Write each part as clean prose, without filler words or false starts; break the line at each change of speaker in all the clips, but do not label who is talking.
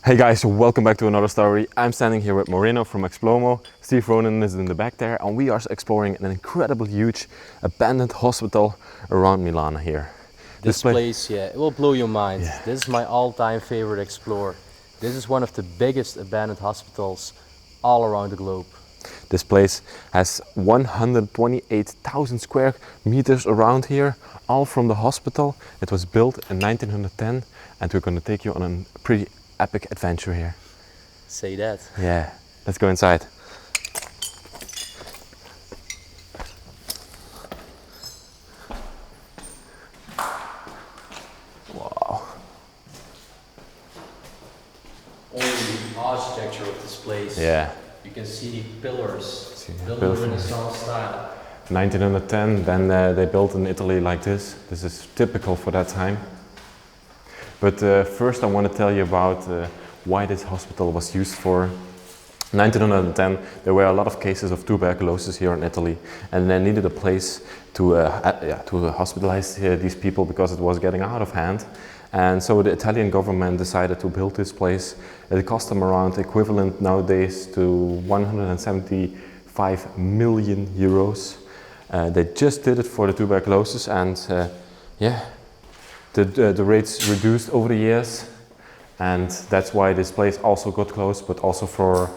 Hey guys, welcome back to another story. I'm standing here with Moreno from Explomo. Steve Ronan is in the back there, and we are exploring an incredible, huge, abandoned hospital around Milan here.
This place, yeah, it will blow your mind.
Yeah.
This is my all-time favorite explore. This is one of the biggest abandoned hospitals all around the globe.
This place has 128,000 square meters around here, all from the hospital. It was built in 1910, and we're going to take you on a pretty epic adventure here.
Say that.
Yeah, let's go inside. Wow.
Only the architecture of this place.
Yeah.
You can see the pillars, built
pillars.
in Renaissance style.
1910, then they built in Italy like this. This is typical for that time. But first I want to tell you about why this hospital was used for. 1910, there were a lot of cases of tuberculosis here in Italy, and they needed a place to hospitalize these people because it was getting out of hand. And so the Italian government decided to build this place. It cost them around equivalent nowadays to 175 million euros. They just did it for the tuberculosis, and the rates reduced over the years, and that's why this place also got closed, but also for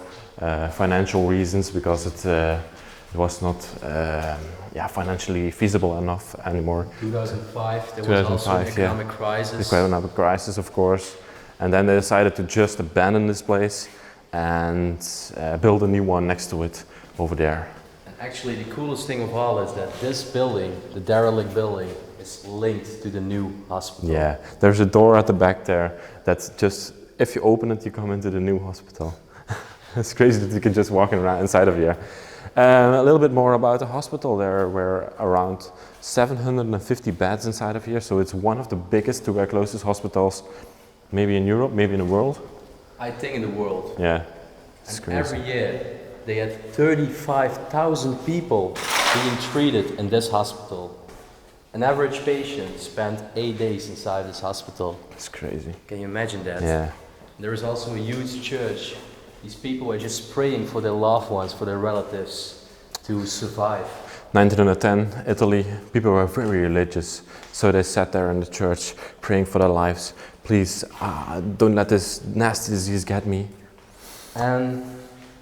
financial reasons, because it was not financially feasible enough anymore.
2005, there was also an economic crisis.
The economic crisis, of course, and then they decided to just abandon this place and build a new one next to it over there.
And actually, the coolest thing of all is that this building, the derelict building, is linked to the new hospital.
Yeah, there's a door at the back there that's just, if you open it, you come into the new hospital. It's crazy that you can just walk around inside of here. A little bit more about the hospital. There were around 750 beds inside of here, so it's one of the biggest tuberculosis hospitals, maybe in Europe, maybe in the world.
I think in the world.
Yeah, it's
and
crazy.
Every year they had 35,000 people being treated in this hospital. An average patient spent 8 days inside this hospital.
It's crazy.
Can you imagine that?
Yeah.
There is also a huge church. These people are just praying for their loved ones, for their relatives to survive.
1910, Italy, people were very religious, so they sat there in the church praying for their lives. Please, don't let this nasty disease get me.
And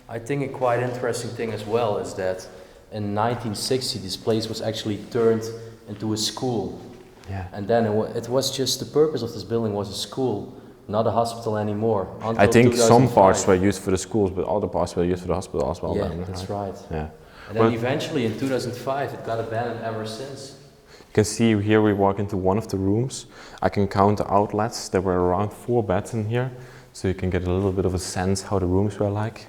I think a quite interesting thing as well is that in 1960 this place was actually turned into a school.
Yeah.
And then it was just the purpose of this building was a school, not a hospital anymore.
I think some parts were used for the schools, but other parts were used for the hospital as well.
Yeah,
then,
that's right.
Yeah.
And then eventually in 2005 it got abandoned ever since.
You can see here we walk into one of the rooms. I can count the outlets. There were around 4 beds in here, so you can get a little bit of a sense how the rooms were like.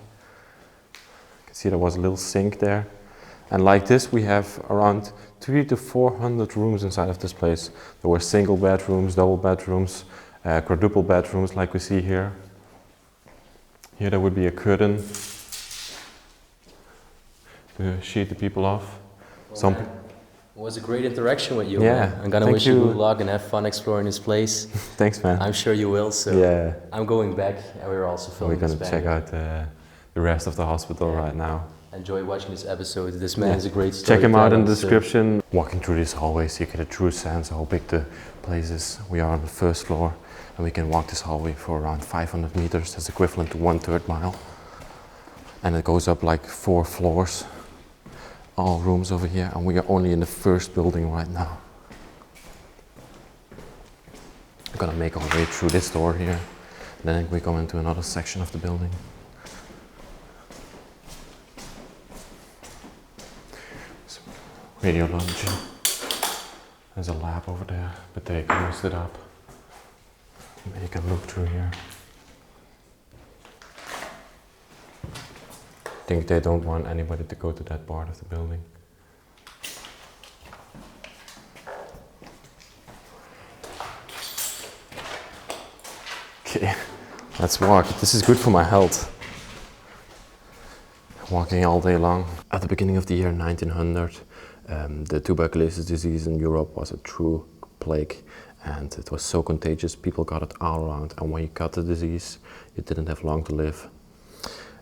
You can see there was a little sink there. And like this, we have around 300 to 400 rooms inside of this place. There were single bedrooms, double bedrooms, quadruple bedrooms like we see here. Here there would be a curtain to shade the people off.
Well, man, it was a great interaction with you.
Yeah,
man. I'm gonna wish you good luck and have fun exploring this place.
Thanks, man.
I'm sure you will. So
yeah.
I'm going back, and we're also filming.
We're gonna check out the rest of the hospital right now.
Enjoy watching this episode. This man is a great storyteller.
Check him out in the description. Walking through these hallways, you get a true sense of how big the place is. We are on the first floor, and we can walk this hallway for around 500 meters. That's equivalent to 1/3 mile. And it goes up like 4 floors. All rooms over here, and we are only in the first building right now. We're gonna make our way through this door here. Then we come into another section of the building. Radiology. There's a lab over there, but they closed it up. You can look through here. I think they don't want anybody to go to that part of the building. Okay, let's walk. This is good for my health. Walking all day long. At the beginning of the year 1900, the tuberculosis disease in Europe was a true plague, And it was so contagious, people got it all around. And when you got the disease, you didn't have long to live.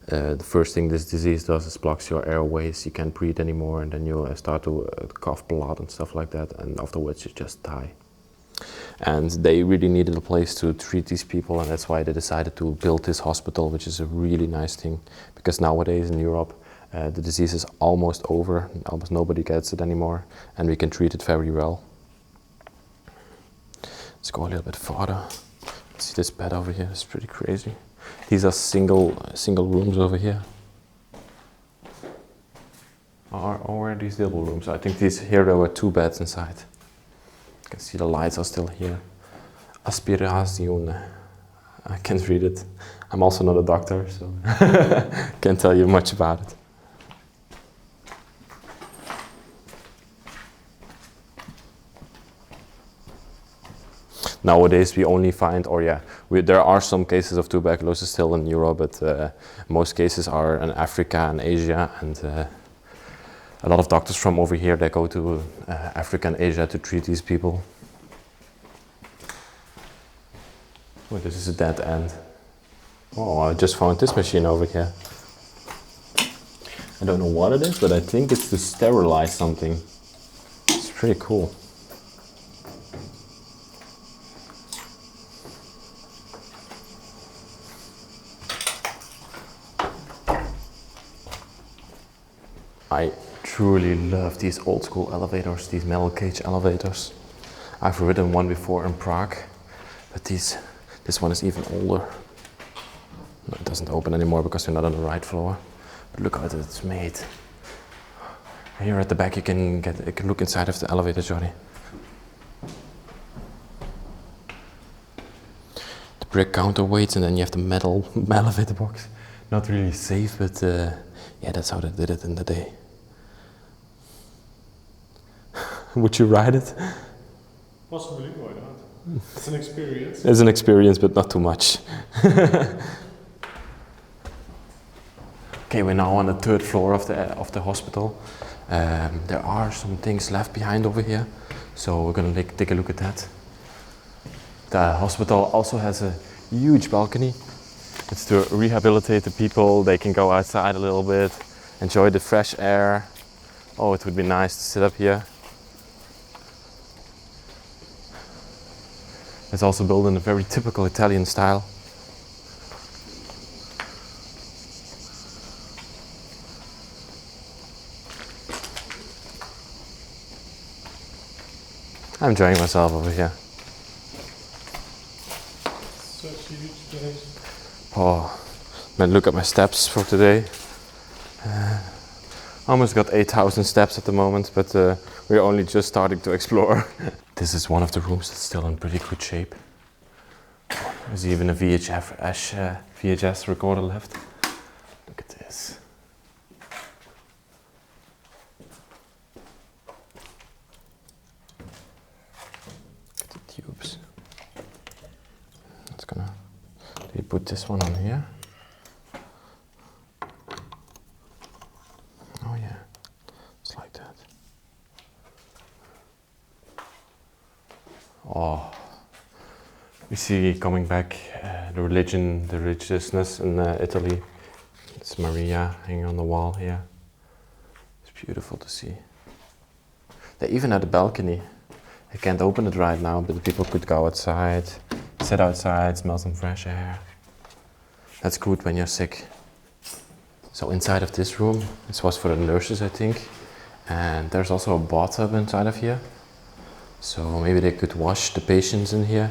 The first thing this disease does is blocks your airways, you can't breathe anymore, and then you start to cough blood and stuff like that, and afterwards you just die. And they really needed a place to treat these people, and that's why they decided to build this hospital, which is a really nice thing, because nowadays in Europe the disease is almost over, almost nobody gets it anymore, and we can treat it very well. Let's go a little bit farther. See this bed over here, it's pretty crazy. These are single rooms over here. Or are these double rooms? I think here there were 2 beds inside. You can see the lights are still here. Aspiration. I can't read it. I'm also not a doctor, so can't tell you much about it. Nowadays we only find, there are some cases of tuberculosis still in Europe, but most cases are in Africa and Asia, and a lot of doctors from over here, they go to Africa and Asia to treat these people. Oh, this is a dead end. Oh, I just found this machine over here. I don't know what it is, but I think it's to sterilize something. It's pretty cool. I truly love these old school elevators, these metal cage elevators. I've ridden one before in Prague, but this one is even older. No, it doesn't open anymore because you're not on the right floor. But look how it's made. Here at the back you can look inside of the elevator, Johnny. The brick counterweights, and then you have the metal elevator box. Not really safe, but yeah, that's how they did it in the day. Would you ride it?
Possibly, why not? It's an experience.
It's an experience, but not too much. Okay, we're now on the 3rd floor of the hospital. There are some things left behind over here, so we're gonna take a look at that. The hospital also has a huge balcony. It's to rehabilitate the people. They can go outside a little bit, enjoy the fresh air. Oh, it would be nice to sit up here. It's also built in a very typical Italian style. I'm enjoying myself over here.
Such a huge place.
Oh, man, look at my steps for today. Almost got 8,000 steps at the moment, but we're only just starting to explore. This is one of the rooms that's still in pretty good shape. There's even a VHS recorder left. Look at this. Look at the tubes. We put this one on here. Oh yeah, it's like that. Oh, we see coming back the religiousness in Italy. It's Maria hanging on the wall here. It's beautiful to see. They even had a balcony. I can't open it right now, but the people could go outside, sit outside, smell some fresh air. That's good when you're sick. So inside of this room, this was for the nurses, I think. And there's also a bathtub inside of here. So maybe they could wash the patients in here.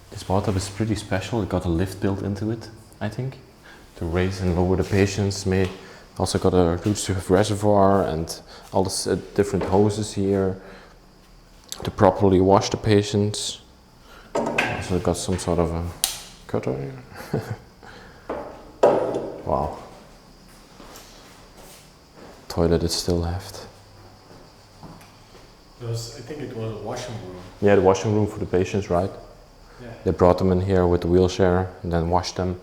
This bathtub is pretty special. It got a lift built into it, I think, to raise and lower the patients. Also got a huge reservoir and all the different hoses here to properly wash the patients. Also got some sort of a cutter here. Wow. Toilet is still left.
I think it was a washing room.
Yeah, the washing room for the patients, right?
Yeah.
They brought them in here with the wheelchair and then washed them.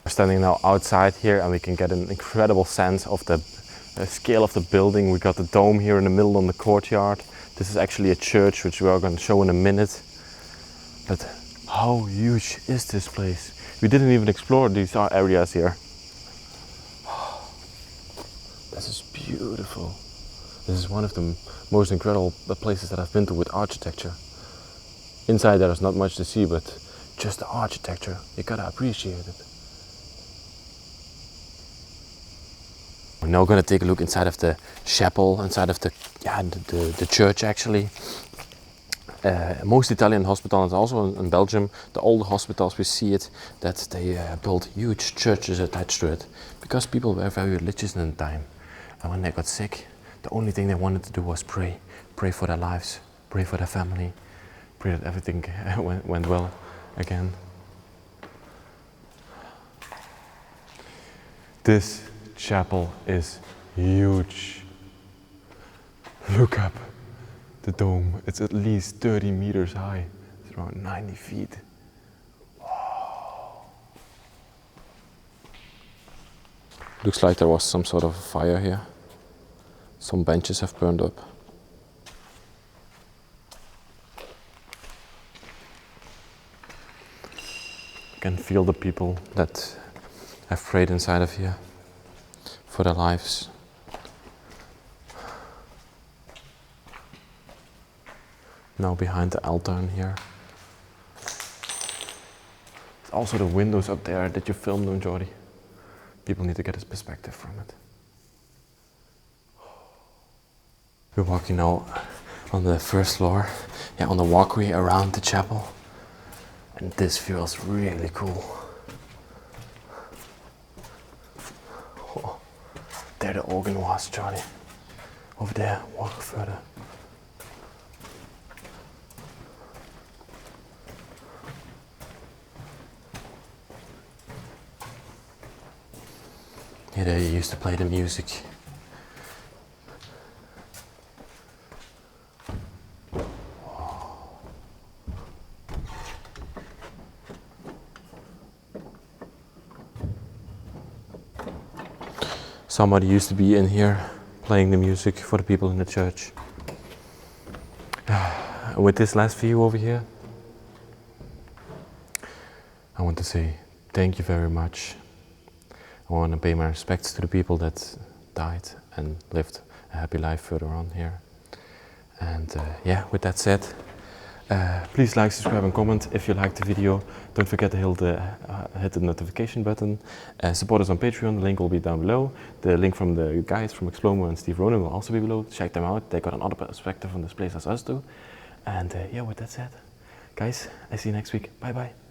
We're standing now outside here and we can get an incredible sense of the scale of the building. We got the dome here in the middle on the courtyard. This is actually a church, which we are going to show in a minute. But how huge is this place? We didn't even explore these areas here. This is beautiful. This is one of the most incredible places that I've been to with architecture. Inside there is not much to see, but just the architecture, you gotta appreciate it. We're now gonna take a look inside of the chapel, inside of the church actually. Most Italian hospitals, also in Belgium, the older hospitals, we see it, that they built huge churches attached to it, because people were very religious in the time. And when they got sick, the only thing they wanted to do was pray. Pray for their lives, pray for their family, pray that everything went well again. This chapel is huge. Look up the dome. It's at least 30 meters high. It's around 90 feet. Wow. Looks like there was some sort of fire here. Some benches have burned up. You can feel the people that have prayed inside of here for their lives. Now behind the altar in here. Also the windows up there that you filmed on, Jordi. People need to get his perspective from it. We're walking now on the first floor, on the walkway around the chapel. And this feels really cool. Oh, there the organ was, Jordi. Over there, walk further. Yeah, there you used to play the music. Somebody used to be in here playing the music for the people in the church. With this last view over here, I want to say thank you very much. I want to pay my respects to the people that died and lived a happy life further on here. And with that said, please like, subscribe and comment if you liked the video. Don't forget to hit the notification button. Support us on Patreon, the link will be down below. The link from the guys from Explomo and Steve Ronan will also be below. Check them out, they got another perspective on this place as us do. And with that said, guys, I see you next week. Bye bye.